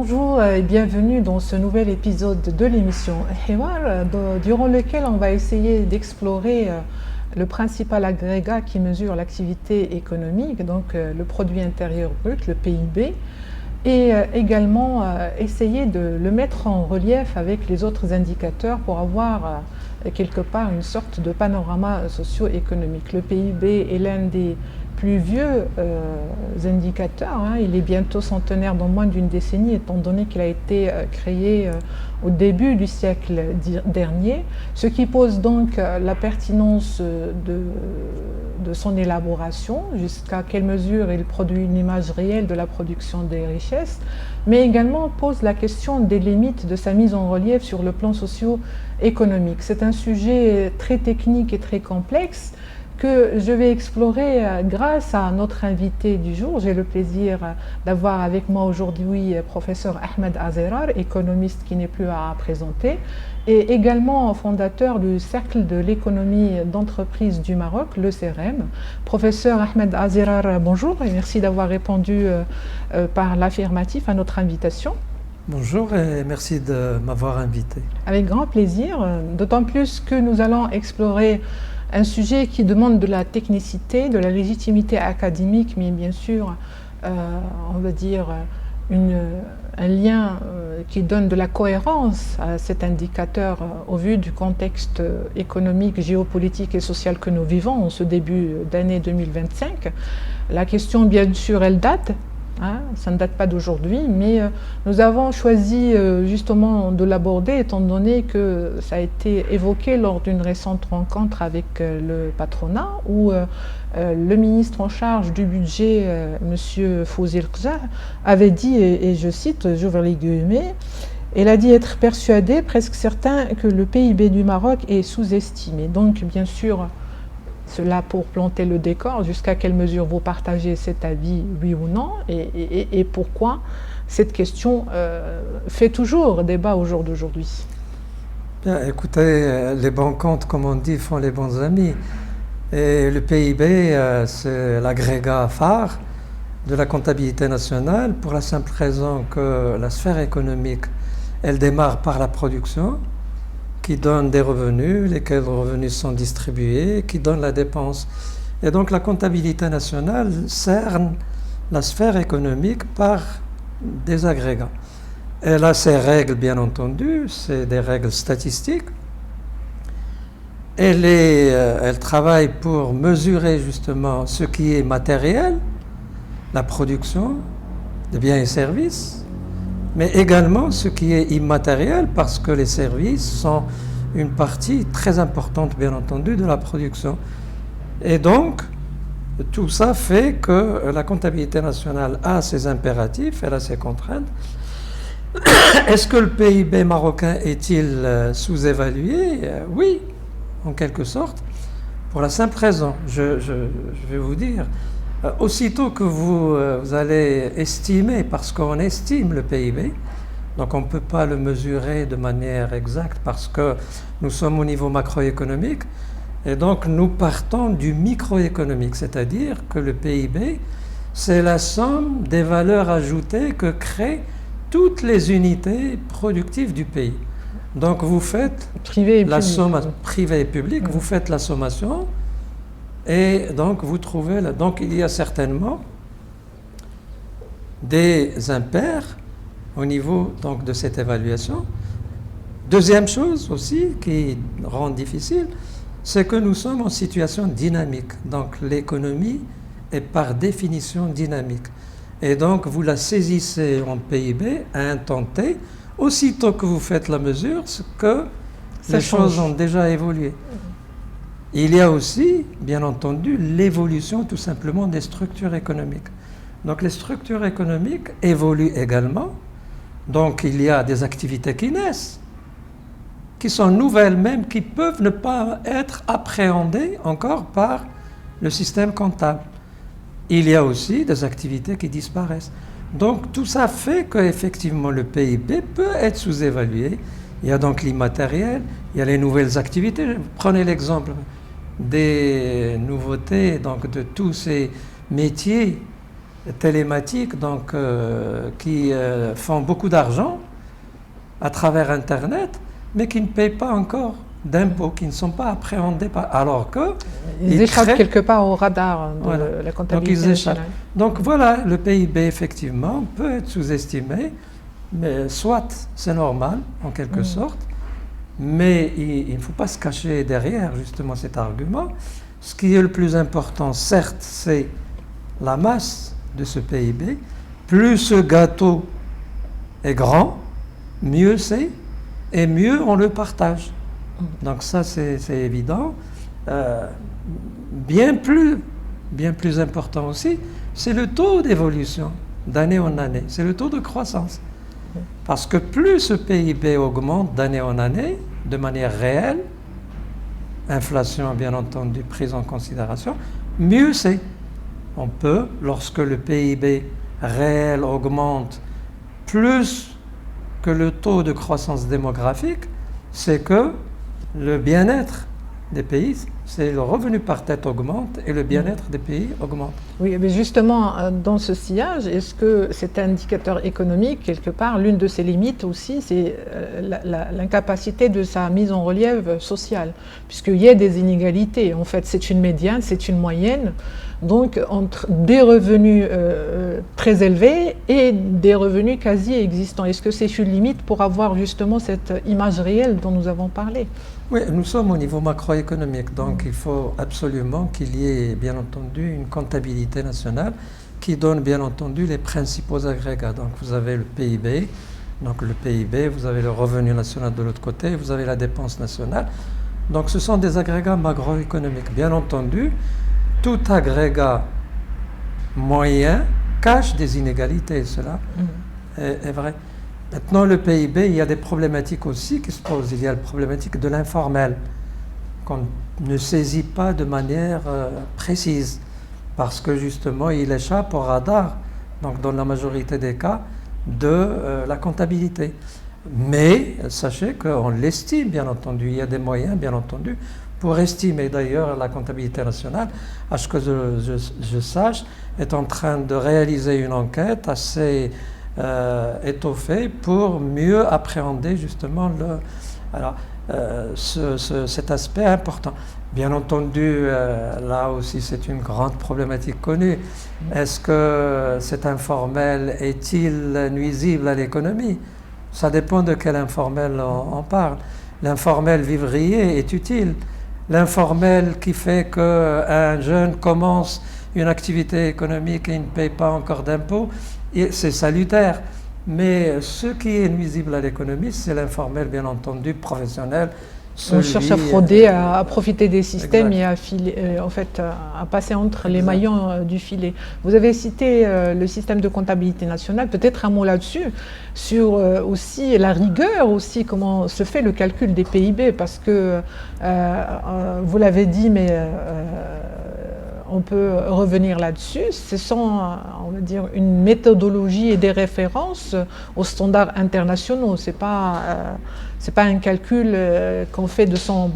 Bonjour et bienvenue dans ce nouvel épisode de l'émission Hiwar, durant lequel on va essayer d'explorer le principal agrégat qui mesure l'activité économique, donc le produit intérieur brut, le PIB, et également essayer de le mettre en relief avec les autres indicateurs pour avoir quelque part une sorte de panorama socio-économique. Le PIB est l'un des plus vieux indicateurs. Il est bientôt centenaire dans moins d'une décennie, étant donné qu'il a été créé au début du siècle dernier, ce qui pose donc la pertinence de son élaboration, jusqu'à quelle mesure il produit une image réelle de la production des richesses, mais également pose la question des limites de sa mise en relief sur le plan socio-économique. C'est un sujet très technique et très complexe que je vais explorer grâce à notre invité du jour. J'ai le plaisir d'avoir avec moi aujourd'hui professeur Ahmed Azerar, économiste qui n'est plus à présenter, et également fondateur du Cercle de l'économie d'entreprise du Maroc, le CEREM. Professeur Ahmed Azerar, bonjour et merci d'avoir répondu par l'affirmatif à notre invitation. Bonjour et merci de m'avoir invité. Avec grand plaisir, d'autant plus que nous allons explorer un sujet qui demande de la technicité, de la légitimité académique, mais bien sûr, on va dire, un lien qui donne de la cohérence à cet indicateur au vu du contexte économique, géopolitique et social que nous vivons en ce début d'année 2025. La question, bien sûr, elle date. Ça ne date pas d'aujourd'hui, mais nous avons choisi justement de l'aborder étant donné que ça a été évoqué lors d'une récente rencontre avec le patronat où le ministre en charge du budget, M. Fawzi El-Qzah, avait dit, et je cite, j'ouvre les guillemets, il a dit être persuadé, presque certain, que le PIB du Maroc est sous-estimé. Donc bien sûr, cela pour planter le décor, jusqu'à quelle mesure vous partagez cet avis, oui ou non, et pourquoi cette question fait toujours débat au jour d'aujourd'hui. Bien, écoutez, les bons comptes, comme on dit, font les bons amis. Et le PIB, c'est l'agrégat phare de la comptabilité nationale pour la simple raison que la sphère économique, elle démarre par la production, qui donne des revenus, lesquels revenus sont distribués, qui donne la dépense. Et donc la comptabilité nationale cerne la sphère économique par des agrégats. Elle a ses règles, bien entendu, c'est des règles statistiques. Elle travaille pour mesurer justement ce qui est matériel, la production de biens et services, mais également ce qui est immatériel, parce que les services sont une partie très importante, bien entendu, de la production. Et donc, tout ça fait que la comptabilité nationale a ses impératifs, elle a ses contraintes. Est-ce que le PIB marocain est-il sous-évalué? Oui, en quelque sorte, pour la simple raison, je vais vous dire, aussitôt que vous allez estimer, parce qu'on estime le PIB, donc on ne peut pas le mesurer de manière exacte parce que nous sommes au niveau macroéconomique, et donc nous partons du microéconomique, c'est-à-dire que le PIB, c'est la somme des valeurs ajoutées que créent toutes les unités productives du pays. Donc vous faites la somme privée et publique, vous faites la sommation, et donc vous trouvez là. Donc il y a certainement des impairs au niveau donc de cette évaluation. Deuxième chose aussi qui rend difficile, c'est que nous sommes en situation dynamique. Donc l'économie est par définition dynamique. Et donc vous la saisissez en PIB à un temps T, aussitôt que vous faites la mesure, que les choses ont déjà évolué. Il y a aussi, bien entendu, l'évolution tout simplement des structures économiques. Donc les structures économiques évoluent également. Donc il y a des activités qui naissent, qui sont nouvelles même, qui peuvent ne pas être appréhendées encore par le système comptable. Il y a aussi des activités qui disparaissent. Donc tout ça fait qu'effectivement le PIB peut être sous-évalué. Il y a donc l'immatériel, il y a les nouvelles activités. Prenez l'exemple des nouveautés, donc de tous ces métiers télématiques donc, qui font beaucoup d'argent à travers Internet, mais qui ne payent pas encore d'impôts, qui ne sont pas appréhendés par... Alors que... Ils échappent quelque part au radar de voilà. la comptabilité donc, ils échappent. nationale. Donc voilà, le PIB, effectivement, peut être sous-estimé, mais soit c'est normal, en quelque sorte, mais il ne faut pas se cacher derrière, justement, cet argument. Ce qui est le plus important, certes, c'est la masse de ce PIB. Plus ce gâteau est grand, mieux c'est, et mieux on le partage. Donc ça, c'est évident. Bien plus important aussi, c'est le taux d'évolution d'année en année, c'est le taux de croissance. Parce que plus ce PIB augmente d'année en année, de manière réelle, inflation bien entendu prise en considération, mieux c'est. On peut, lorsque le PIB réel augmente plus que le taux de croissance démographique, c'est que le bien-être des pays, c'est le revenu par tête augmente et le bien-être des pays augmente. Oui, mais justement, dans ce sillage, est-ce que cet indicateur économique, quelque part, l'une de ses limites aussi, c'est l'incapacité de sa mise en relief sociale, puisqu'il y a des inégalités. En fait, c'est une médiane, c'est une moyenne, donc entre des revenus très élevés et des revenus quasi existants. Est-ce que c'est une limite pour avoir justement cette image réelle dont nous avons parlé ? Oui, nous sommes au niveau macroéconomique, donc il faut absolument qu'il y ait bien entendu une comptabilité nationale qui donne bien entendu les principaux agrégats. Donc vous avez le PIB, vous avez le revenu national de l'autre côté, vous avez la dépense nationale. Donc ce sont des agrégats macroéconomiques. Bien entendu, tout agrégat moyen cache des inégalités, cela est vrai. Maintenant, le PIB, il y a des problématiques aussi qui se posent. Il y a la problématique de l'informel, qu'on ne saisit pas de manière précise, parce que justement, il échappe au radar, donc dans la majorité des cas, de la comptabilité. Mais sachez qu'on l'estime, bien entendu. Il y a des moyens, bien entendu, pour estimer. D'ailleurs, la comptabilité nationale, à ce que je sache, est en train de réaliser une enquête assez... étoffé pour mieux appréhender justement cet aspect important. Bien entendu, là aussi c'est une grande problématique connue. Est-ce que cet informel est-il nuisible à l'économie? Ça dépend de quel informel on parle. L'informel vivrier est utile. L'informel qui fait qu'un jeune commence une activité économique et ne paye pas encore d'impôts, c'est salutaire. Mais ce qui est nuisible à l'économie, c'est l'informel, bien entendu, professionnel. On cherche à frauder, à profiter des systèmes et à passer entre les maillons du filet. vous avez cité le système de comptabilité nationale, peut-être un mot là-dessus, sur aussi la rigueur, aussi comment se fait le calcul des PIB, parce que vous l'avez dit, mais on peut revenir là-dessus. Ce sont, on va dire, une méthodologie et des références aux standards internationaux. C'est pas un calcul qu'on fait de son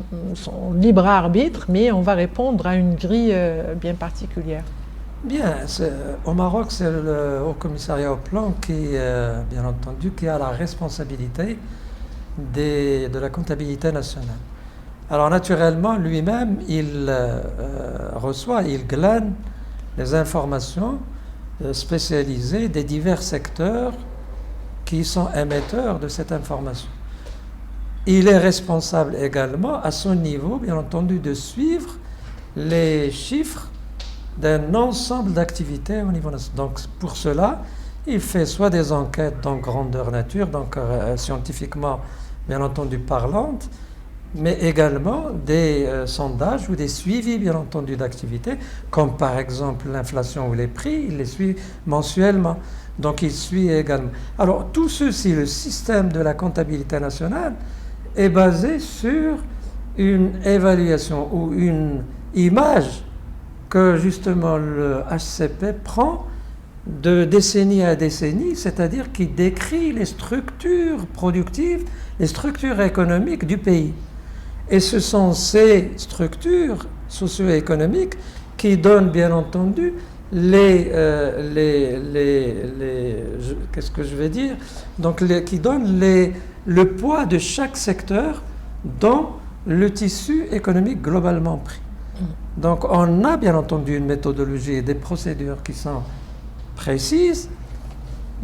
libre arbitre, mais on va répondre à une grille bien particulière. Bien, au Maroc, c'est le Haut Commissariat au Plan qui, bien entendu, qui a la responsabilité de la comptabilité nationale. Alors naturellement, lui-même, il glane les informations spécialisées des divers secteurs qui sont émetteurs de cette information. Il est responsable également, à son niveau, bien entendu, de suivre les chiffres d'un ensemble d'activités au niveau national. Donc pour cela, il fait soit des enquêtes en grandeur nature, donc scientifiquement, bien entendu, parlantes, mais également des sondages ou des suivis, bien entendu, d'activités, comme par exemple l'inflation ou les prix, il les suit mensuellement. Donc il suit également. Alors tout ceci, le système de la comptabilité nationale, est basé sur une évaluation ou une image que justement le HCP prend de décennie à décennie, c'est-à-dire qui décrit les structures productives, les structures économiques du pays. Et ce sont ces structures socio-économiques qui donne bien entendu qu'est-ce que je vais dire? Donc qui donne le poids de chaque secteur dans le tissu économique globalement pris. Donc on a bien entendu une méthodologie et des procédures qui sont précises.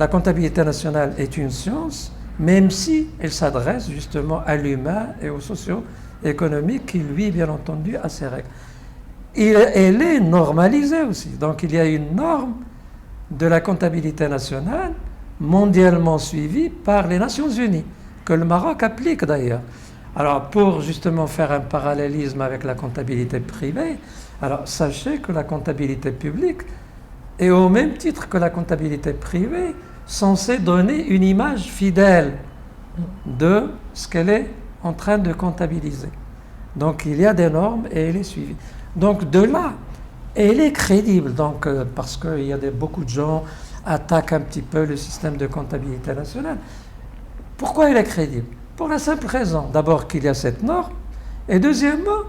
La comptabilité nationale est une science, même si elle s'adresse justement à l'humain et au socio-économique qui, lui, bien entendu, a ses règles. Elle est normalisée aussi. Donc il y a une norme de la comptabilité nationale mondialement suivie par les Nations Unies, que le Maroc applique d'ailleurs. Alors pour justement faire un parallélisme avec la comptabilité privée, alors sachez que la comptabilité publique est au même titre que la comptabilité privée censée donner une image fidèle de ce qu'elle est en train de comptabiliser. Donc il y a des normes et elle est suivie. Donc de là, elle est crédible, donc, parce que beaucoup de gens attaquent un petit peu le système de comptabilité nationale. Pourquoi elle est crédible? Pour la simple raison, d'abord qu'il y a cette norme, et deuxièmement,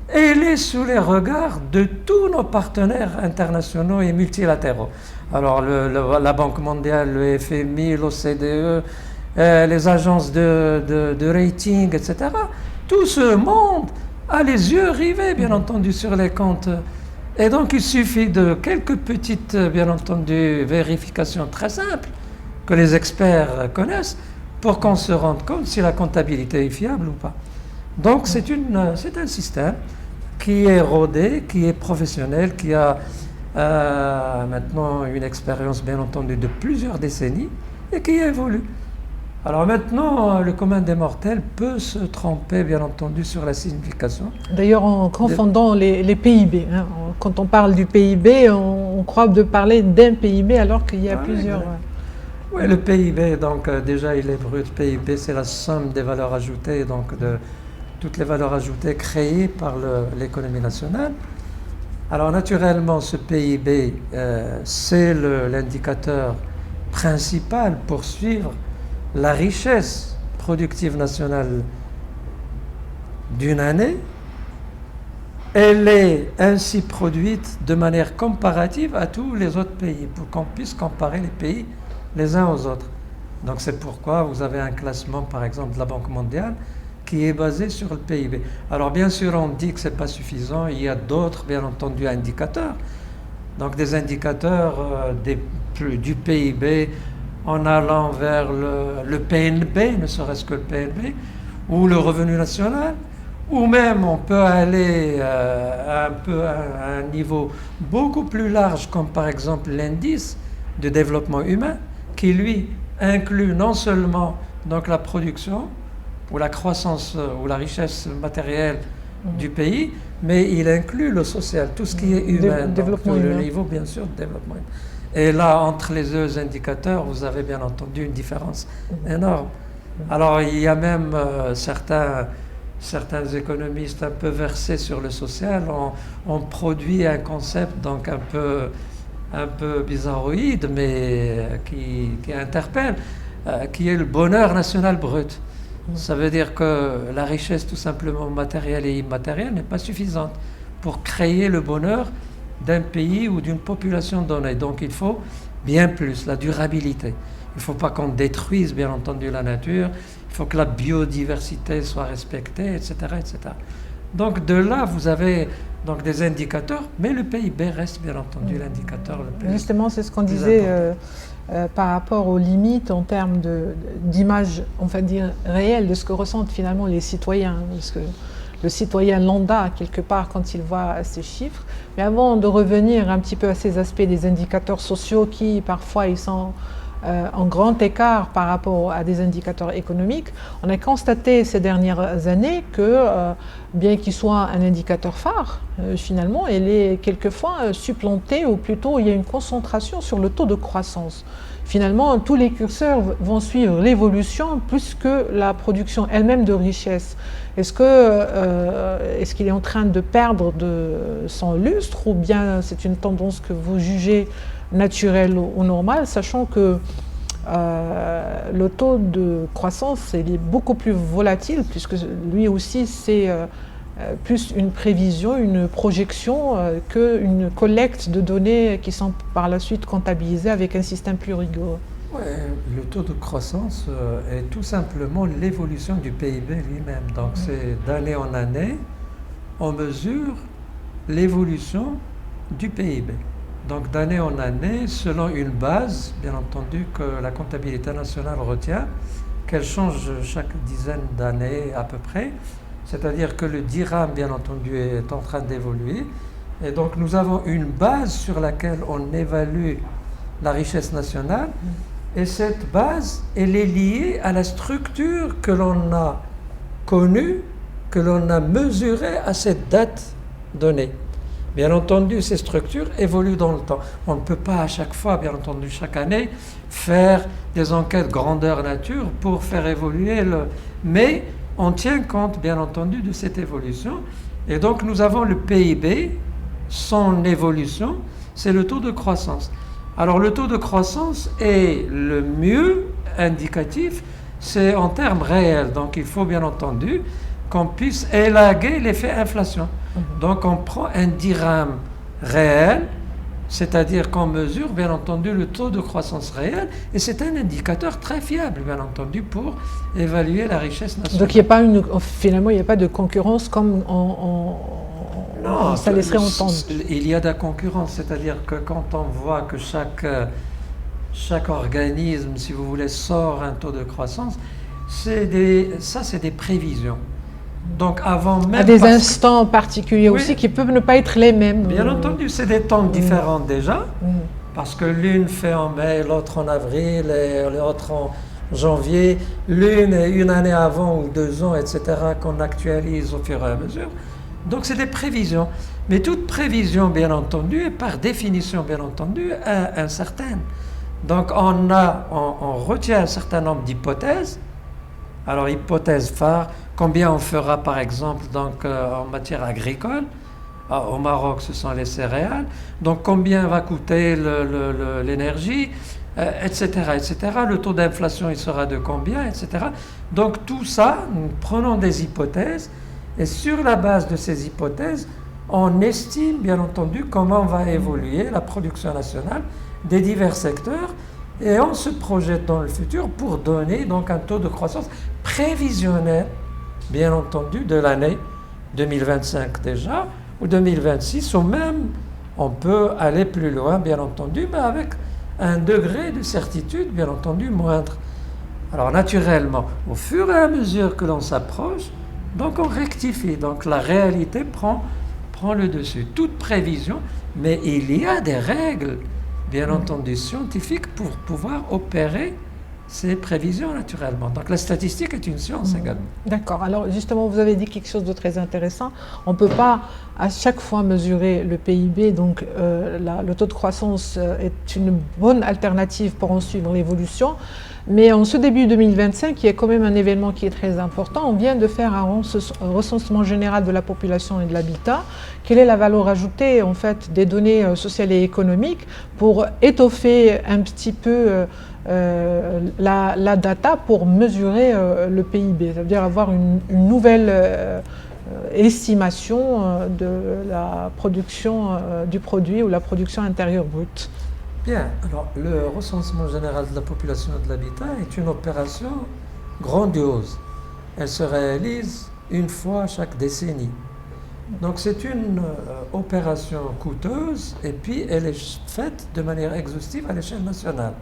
elle est sous les regards de tous nos partenaires internationaux et multilatéraux. Alors la Banque mondiale, le FMI, l'OCDE, les agences de rating, etc. Tout ce monde a les yeux rivés, bien entendu, sur les comptes. Et donc il suffit de quelques petites, bien entendu, vérifications très simples que les experts connaissent pour qu'on se rende compte si la comptabilité est fiable ou pas. Donc c'est un système qui est rodé, qui est professionnel, qui a maintenant une expérience, bien entendu, de plusieurs décennies et qui évolue. Alors maintenant, le commun des mortels peut se tromper, bien entendu, sur la signification. D'ailleurs, en confondant les PIB, hein. Quand on parle du PIB, on croit de parler d'un PIB alors qu'il y a plusieurs... Oui, le PIB, donc déjà il est brut. PIB, c'est la somme des valeurs ajoutées, donc de toutes les valeurs ajoutées créées par l'économie nationale. Alors naturellement, ce PIB, c'est l'indicateur principal pour suivre la richesse productive nationale d'une année. Elle est ainsi produite de manière comparative à tous les autres pays, pour qu'on puisse comparer les pays les uns aux autres. Donc c'est pourquoi vous avez un classement, par exemple, de la Banque mondiale, qui est basé sur le PIB. Alors bien sûr, on dit que ce n'est pas suffisant, il y a d'autres, bien entendu, indicateurs. Donc des indicateurs du PIB, en allant vers le PNB, ne serait-ce que le PNB, ou le revenu national, ou même on peut aller à un niveau beaucoup plus large, comme par exemple l'indice de développement humain, qui lui inclut non seulement donc la production ou la croissance ou la richesse matérielle du pays, mais il inclut le social, tout ce qui est humain, donc le niveau bien sûr de développement humain. Et là, entre les deux indicateurs, vous avez bien entendu une différence énorme. Alors, il y a même certains économistes un peu versés sur le social ont produit un concept donc un peu bizarroïde, mais qui interpelle, qui est le bonheur national brut. Ça veut dire que la richesse tout simplement matérielle et immatérielle n'est pas suffisante pour créer le bonheur d'un pays ou d'une population donnée. Donc il faut bien plus, la durabilité. Il ne faut pas qu'on détruise bien entendu la nature, il faut que la biodiversité soit respectée, etc. etc. Donc de là, vous avez donc des indicateurs, mais le PIB reste bien entendu l'indicateur le plus. Justement, c'est ce qu'on disait par rapport aux limites en termes d'image, on va dire, réelle de ce que ressentent finalement les citoyens. Parce que le citoyen lambda, quelque part, quand il voit ces chiffres. Mais avant de revenir un petit peu à ces aspects des indicateurs sociaux qui, parfois, ils sont en grand écart par rapport à des indicateurs économiques, on a constaté ces dernières années que, bien qu'il soit un indicateur phare, finalement, il est quelquefois supplanté, ou plutôt il y a une concentration sur le taux de croissance. Finalement, tous les curseurs vont suivre l'évolution plus que la production elle-même de richesse. Est-ce qu'il est en train de perdre de son lustre, ou bien c'est une tendance que vous jugez naturelle ou normale, sachant que le taux de croissance il est beaucoup plus volatile, puisque lui aussi c'est plus une prévision, une projection qu'une collecte de données qui sont par la suite comptabilisées avec un système plus rigoureux. Ouais, le taux de croissance est tout simplement l'évolution du PIB lui-même. Donc c'est d'année en année, on mesure l'évolution du PIB. Donc d'année en année, selon une base, bien entendu, que la comptabilité nationale retient, qu'elle change chaque dizaine d'années à peu près. C'est-à-dire que le dirham, bien entendu, est en train d'évoluer. Et donc nous avons une base sur laquelle on évalue la richesse nationale. Et cette base, elle est liée à la structure que l'on a connue, que l'on a mesurée à cette date donnée. Bien entendu, ces structures évoluent dans le temps. On ne peut pas à chaque fois, bien entendu, chaque année, faire des enquêtes grandeur nature pour faire évoluer le... Mais on tient compte, bien entendu, de cette évolution. Et donc, nous avons le PIB, son évolution, c'est le taux de croissance. Alors, le taux de croissance est le mieux indicatif, c'est en termes réels. Donc, il faut bien entendu qu'on puisse élaguer l'effet inflation. Donc, on prend un dirham réel, c'est-à-dire qu'on mesure, bien entendu, le taux de croissance réel, et c'est un indicateur très fiable, bien entendu, pour évaluer la richesse nationale. Donc, finalement, il n'y a pas de concurrence comme non, ça laisserait entendre. Il y a de la concurrence, c'est-à-dire que quand on voit que chaque organisme, si vous voulez, sort un taux de croissance, c'est des prévisions. Donc avant même... À des instants particuliers aussi qui peuvent ne pas être les mêmes. Bien entendu, c'est des temps différents déjà, parce que l'une fait en mai, l'autre en avril, et l'autre en janvier, l'une une année avant ou 2 ans, etc., qu'on actualise au fur et à mesure. Donc c'est des prévisions. Mais toute prévision, bien entendu, est par définition, bien entendu, incertaine. Donc on retient un certain nombre d'hypothèses. Alors hypothèse phare, combien on fera par exemple donc, en matière agricole? Au Maroc, ce sont les céréales. Donc combien va coûter l'énergie, etc., etc. Le taux d'inflation, il sera de combien, etc. Donc tout ça, nous prenons des hypothèses. Et sur la base de ces hypothèses, on estime bien entendu comment va évoluer la production nationale des divers secteurs et on se projette dans le futur pour donner donc un taux de croissance prévisionnel, bien entendu, de l'année 2025 déjà, ou 2026, ou même on peut aller plus loin, bien entendu, mais avec un degré de certitude, bien entendu, moindre. Alors naturellement, au fur et à mesure que l'on s'approche, donc on rectifie, donc la réalité prend le dessus. Toute prévision, mais il y a des règles, bien entendu, scientifiques pour pouvoir opérer ces prévisions naturellement. Donc la statistique est une science également. D'accord. Alors justement, vous avez dit quelque chose de très intéressant. On ne peut pas à chaque fois mesurer le PIB, donc le taux de croissance est une bonne alternative pour en suivre l'évolution. Mais en ce début 2025, il y a quand même un événement qui est très important. On vient de faire un recensement général de la population et de l'habitat. Quelle est la valeur ajoutée en fait des données sociales et économiques pour étoffer un petit peu la data pour mesurer le PIB, ça veut dire avoir une nouvelle estimation de la production du produit ou la production intérieure brute. Bien, alors le recensement général de la population et de l'habitat est une opération grandiose. Elle se réalise une fois chaque décennie. Donc c'est une opération coûteuse et puis elle est faite de manière exhaustive à l'échelle nationale.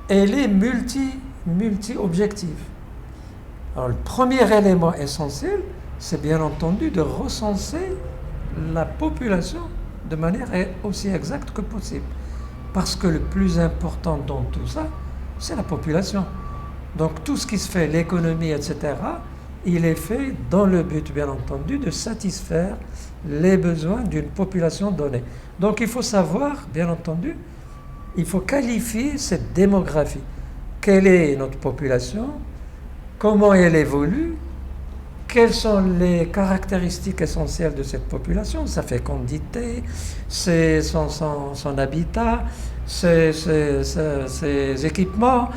Elle est multi-objective. Alors le premier élément essentiel, c'est bien entendu de recenser la population de manière aussi exacte que possible. Parce que le plus important dans tout ça, c'est la population. Donc tout ce qui se fait, l'économie, etc., il est fait dans le but, bien entendu, de satisfaire les besoins d'une population donnée. Donc il faut savoir, bien entendu, il faut qualifier cette démographie. Quelle est notre population? Comment elle évolue? Quelles sont les caractéristiques essentielles de cette population? Sa fécondité, son habitat, ses équipements,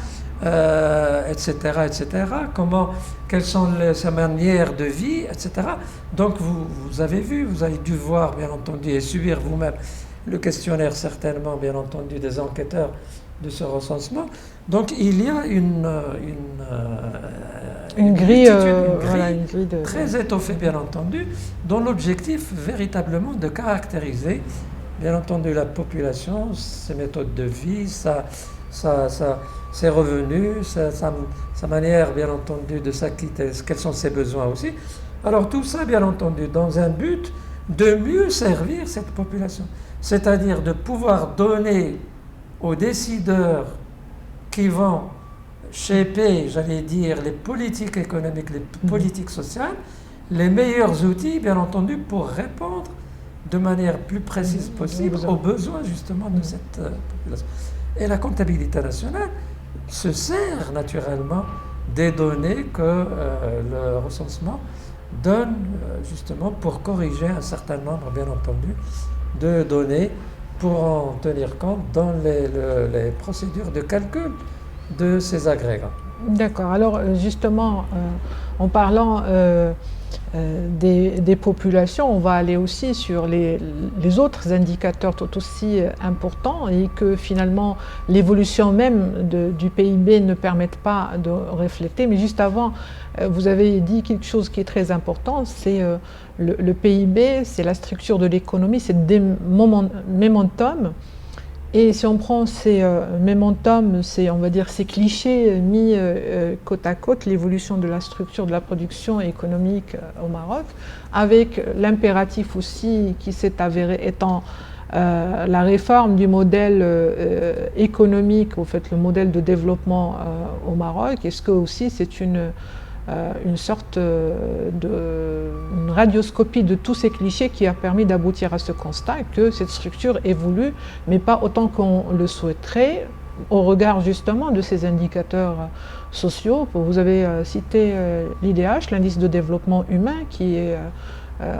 etc., etc. Quelles sont ses manières de vie, etc. Donc vous avez vu, vous avez dû voir, bien entendu, et subir vous-même le questionnaire, certainement, bien entendu, des enquêteurs de ce recensement. Donc il y a une grille, voilà, une grille très étoffée, bien entendu, dont l'objectif véritablement de caractériser, bien entendu, la population, ses méthodes de vie, ses revenus, sa manière, bien entendu, de s'acquitter, quels sont ses besoins aussi. Alors tout ça, bien entendu, dans un but de mieux servir cette population, c'est-à-dire de pouvoir donner aux décideurs qui vont shaper, j'allais dire, les politiques économiques, les politiques sociales, les meilleurs outils, bien entendu, pour répondre de manière plus précise possible aux besoins, justement, de cette population. Et la comptabilité nationale se sert naturellement des données que le recensement donne, justement, pour corriger un certain nombre, bien entendu, de données pour en tenir compte dans les procédures de calcul de ces agrégats. D'accord. Alors justement, en parlant des populations, on va aller aussi sur les autres indicateurs tout aussi importants et que finalement l'évolution même du PIB ne permette pas de refléter. Mais juste avant, vous avez dit quelque chose qui est très important, c'est le PIB, c'est la structure de l'économie, c'est des momentum. Et si on prend ces momentum, on va dire ces clichés mis côte à côte, l'évolution de la structure de la production économique au Maroc, avec l'impératif aussi qui s'est avéré étant la réforme du modèle économique, au fait le modèle de développement au Maroc, est-ce que aussi c'est une sorte une radioscopie de tous ces clichés qui a permis d'aboutir à ce constat que cette structure évolue, mais pas autant qu'on le souhaiterait, au regard justement de ces indicateurs sociaux. Vous avez cité l'IDH, l'indice de développement humain, qui est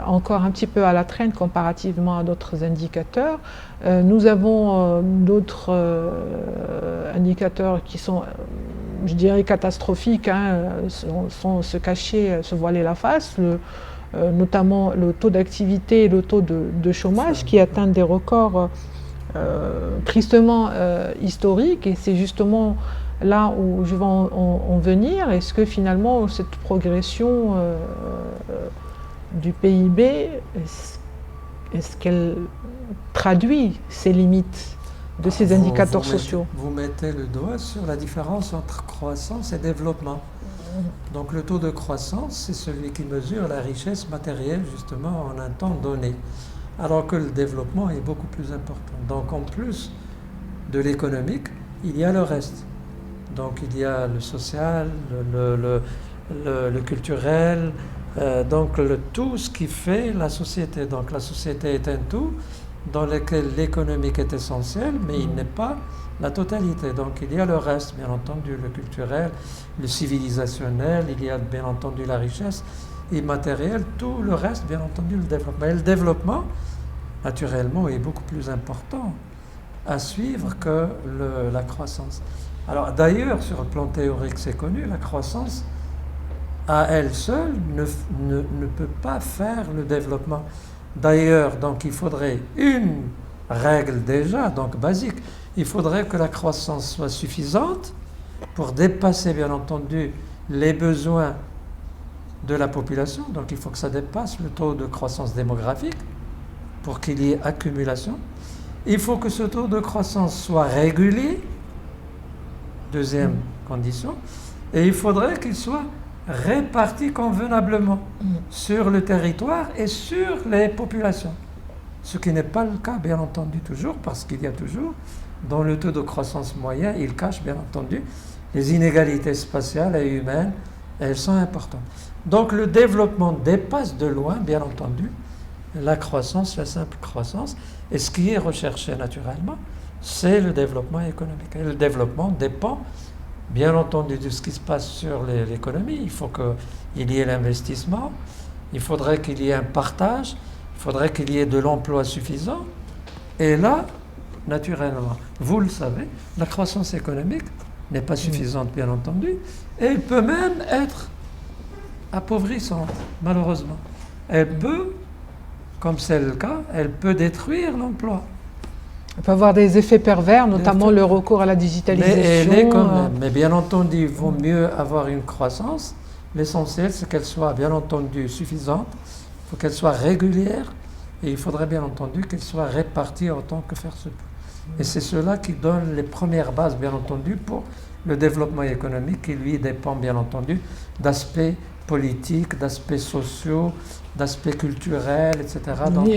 encore un petit peu à la traîne comparativement à d'autres indicateurs. Nous avons d'autres indicateurs qui sont, je dirais, catastrophiques, sans se cacher, se voiler la face, notamment le taux d'activité et le taux de chômage qui atteignent des records tristement historiques, et c'est justement là où je vais en venir. Est-ce que finalement cette progression du PIB, est-ce qu'elle traduit ces limites de ces indicateurs sociaux? Vous mettez le doigt sur la différence entre croissance et développement. Donc le taux de croissance, c'est celui qui mesure la richesse matérielle justement en un temps donné, alors que le développement est beaucoup plus important. Donc en plus de l'économique, il y a le reste. Donc il y a le social, le culturel, donc tout ce qui fait la société. Donc la société est un tout dans lequel l'économique est essentiel, mais il n'est pas la totalité. Donc il y a le reste, bien entendu, le culturel, le civilisationnel, il y a bien entendu la richesse immatérielle, tout le reste, bien entendu, le développement. Et le développement, naturellement, est beaucoup plus important à suivre que la croissance. Alors d'ailleurs, sur le plan théorique, c'est connu, la croissance à elle seule ne peut pas faire le développement. D'ailleurs, donc il faudrait une règle déjà, donc basique, il faudrait que la croissance soit suffisante pour dépasser bien entendu les besoins de la population, donc il faut que ça dépasse le taux de croissance démographique pour qu'il y ait accumulation. Il faut que ce taux de croissance soit régulier, deuxième condition, et il faudrait qu'il soit répartis convenablement sur le territoire et sur les populations. Ce qui n'est pas le cas, bien entendu, toujours, parce qu'il y a toujours, dans le taux de croissance moyen, il cache, bien entendu, les inégalités spatiales et humaines, elles sont importantes. Donc le développement dépasse de loin, bien entendu, la croissance, la simple croissance, et ce qui est recherché naturellement, c'est le développement économique. Et le développement dépend bien entendu de ce qui se passe sur l'économie. Il faut qu'il y ait l'investissement, il faudrait qu'il y ait un partage, il faudrait qu'il y ait de l'emploi suffisant. Et là, naturellement, vous le savez, la croissance économique n'est pas suffisante, bien entendu, et elle peut même être appauvrissante, malheureusement. Elle peut, comme c'est le cas, elle peut détruire l'emploi. Elle peut avoir des effets pervers, notamment le recours à la digitalisation. Mais elle est quand même. Mais bien entendu, il vaut mieux avoir une croissance. L'essentiel, c'est qu'elle soit bien entendu suffisante. Il faut qu'elle soit régulière. Et il faudrait bien entendu qu'elle soit répartie autant que faire se peut. Et c'est cela qui donne les premières bases, bien entendu, pour le développement économique, qui lui dépend bien entendu d'aspects politiques, d'aspects sociaux, d'aspects culturels, etc. Donc,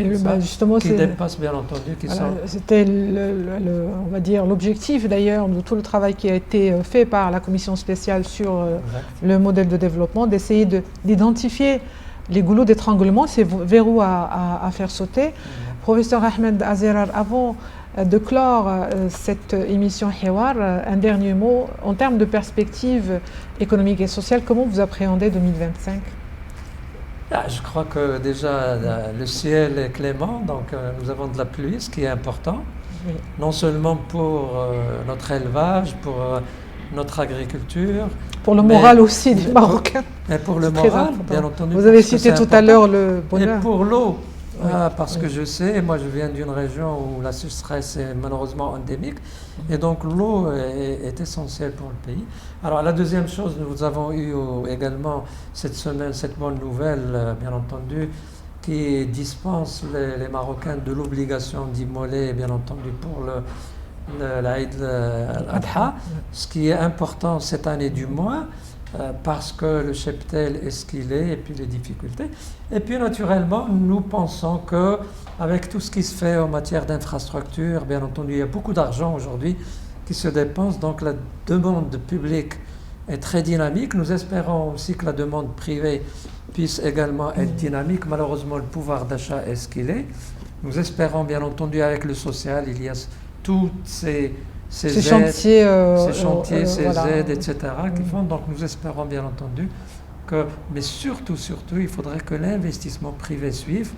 justement, qui dépassent bien entendu. C'était, on va dire, l'objectif d'ailleurs de tout le travail qui a été fait par la commission spéciale sur le modèle de développement, d'essayer d'identifier les goulots d'étranglement, ces verrous à faire sauter. Professeur Ahmed Azerar, avant de clore cette émission Hiwar, un dernier mot en termes de perspectives économiques et sociales, comment vous appréhendez 2025 ? Je crois que déjà le ciel est clément, donc nous avons de la pluie, ce qui est important, oui. Non seulement pour notre élevage, pour notre agriculture. Pour le moral aussi des Marocains. Et pour le moral, bien entendu. Vous avez cité tout à l'heure le bonheur. Et pour l'eau. Oui, parce que je sais, moi je viens d'une région où la sécheresse est malheureusement endémique, et donc l'eau est essentielle pour le pays. Alors la deuxième chose, nous avons eu également cette semaine cette bonne nouvelle, bien entendu, qui dispense les Marocains de l'obligation d'immoler, bien entendu, pour l'Aïd al-Adha, ce qui est important cette année du moins, parce que le cheptel est ce qu'il est, et puis les difficultés. Et puis naturellement, nous pensons qu'avec tout ce qui se fait en matière d'infrastructure, bien entendu, il y a beaucoup d'argent aujourd'hui qui se dépense, donc la demande publique est très dynamique. Nous espérons aussi que la demande privée puisse également être dynamique. Malheureusement, le pouvoir d'achat est ce qu'il est. Nous espérons bien entendu avec le social, il y a toutes ces chantiers, ces aides, etc. qui font. Donc nous espérons bien entendu que, mais surtout, il faudrait que l'investissement privé suive.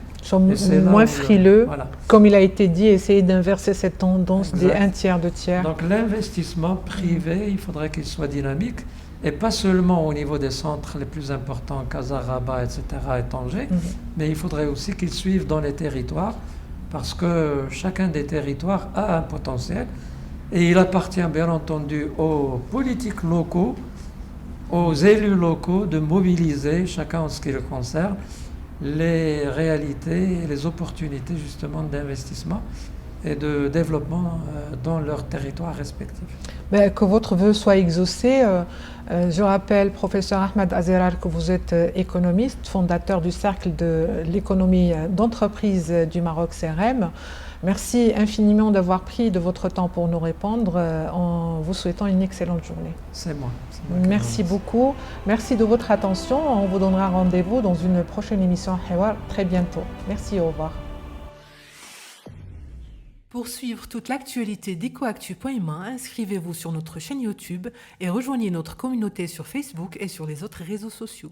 Moins frileux, comme il a été dit, essayer d'inverser cette tendance des 1/3, 2/3. Donc l'investissement privé, il faudrait qu'il soit dynamique, et pas seulement au niveau des centres les plus importants, Casa, Rabat, etc., et Tanger, mais il faudrait aussi qu'il suive dans les territoires, parce que chacun des territoires a un potentiel. Et il appartient bien entendu aux politiques locaux, aux élus locaux de mobiliser, chacun en ce qui le concerne, les réalités et les opportunités justement d'investissement et de développement dans leur territoire respectif. Que votre vœu soit exaucé. Je rappelle, professeur Ahmed Azerar, que vous êtes économiste, fondateur du Cercle de l'économie d'entreprise du Maroc, CEREM. Merci infiniment d'avoir pris de votre temps pour nous répondre, en vous souhaitant une excellente journée. C'est moi. Merci beaucoup. Merci de votre attention. On vous donnera rendez-vous dans une prochaine émission Hiwar très bientôt. Merci, au revoir. Pour suivre toute l'actualité d'EcoActu.ma, inscrivez-vous sur notre chaîne YouTube et rejoignez notre communauté sur Facebook et sur les autres réseaux sociaux.